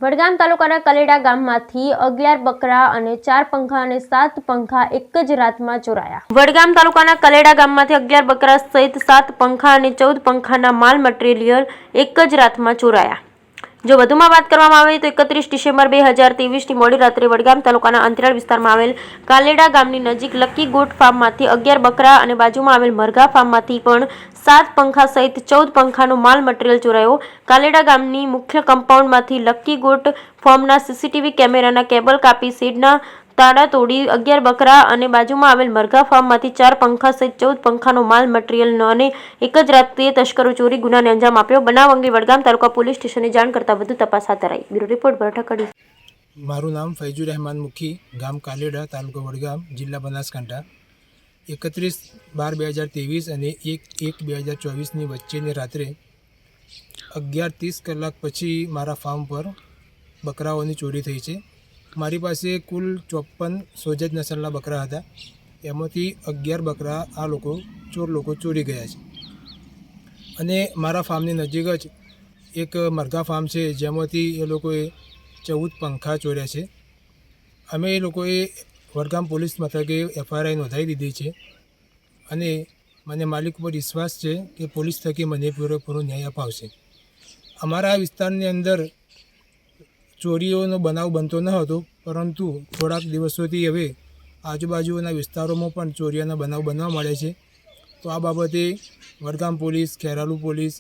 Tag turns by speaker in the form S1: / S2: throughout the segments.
S1: વડગામ તાલુકાના કલેડા ગામમાંથી 11 બકરા અને 4 પંખા અને 7 પંખા એક જ રાતમાં ચોરાયા। વડગામ તાલુકાના કલેડા ગામમાંથી 11 બકરા સહિત 7 પંખા અને 14 પંખાના માલ મટીરીયલ એક જ રાતમાં ચોરાયા। જો વધુમાં વાત કરવામાં આવે તો 31 ડિસેમ્બર 2023ની મોડી રાત્રે વડગામ તાલુકાના અંતરિયાળ વિસ્તારમાં આવેલ કાલેડા ગામની નજીક લકી ગોટ ફાર્મમાંથી 11 બકરા અને બાજુમાં આવેલ મરઘા ફાર્મમાંથી પણ 7 પંખા સહિત 14 પંખાનો માલ મટીરીયલ ચોરાયો। કાલેડા ગામની મુખ્ય કમ્પાઉન્ડમાંથી લકી ગોટ ફાર્મના સીસીટીવી કેમેરાના કેબલ કાપી શેડના તાળા તોડી 11 બકરા અને બાજુમાં આવેલ મરઘા ફાર્મમાંથી 4 પંખા સહિત 14 પંખાનો માલ મટીરીયલ અને એક જ રાત્રે તસ્કરો ચોરી ગુનાને અંજામ આપ્યો। બનાવ અંગે વડગામ તાલુકા પોલીસ સ્ટેશને જાણ કરતા વધુ તપાસ હાથ ધરાઈ। બ્યુરો રિપોર્ટ બરઠા કડી।
S2: મારું નામ ફૈજુર રહેમાન મુખી, ગામ કાલેડા, તાલુકો વડગામ, જિલ્લા બનાસકાંઠા। 31/12/2023 અને 1/1/2024ની વચ્ચેની રાત્રે 11:30 કલાક પછી મારા ફાર્મ પર બકરાઓની ચોરી થઈ છે। મારી પાસે કુલ 54 સોજત નસલના બકરા હતા। એમાંથી 11 બકરા આ ચોર લોકો ચોરી ગયા છે અને મારા ફાર્મની નજીક જ એક મરઘા ફાર્મ છે, જેમાંથી એ લોકોએ 14 પંખા ચોર્યા છે। અમે એ લોકોએ વડગામ પોલીસ મથકે FIR નોંધાવી દીધી છે અને મને માલિક ઉપર વિશ્વાસ છે કે પોલીસ થકી મને પૂરેપૂરો ન્યાય અપાવશે। અમારા આ વિસ્તારની અંદર ચોરીઓનો બનાવ બનતો ન હતો, પરંતુ થોડાક દિવસોથી હવે આજુબાજુના વિસ્તારોમાં પણ ચોરીઓના બનાવ બનવા મળે છે। તો આ બાબતે વડગામ પોલીસ, ખેરાલુ પોલીસ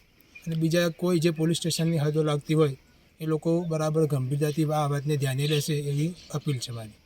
S2: અને બીજા કોઈ જે પોલીસ સ્ટેશનની હદો લાગતી હોય એ લોકો બરાબર ગંભીરતાથી આ વાતને ધ્યાને લેશે એવી અપીલ છે મારી।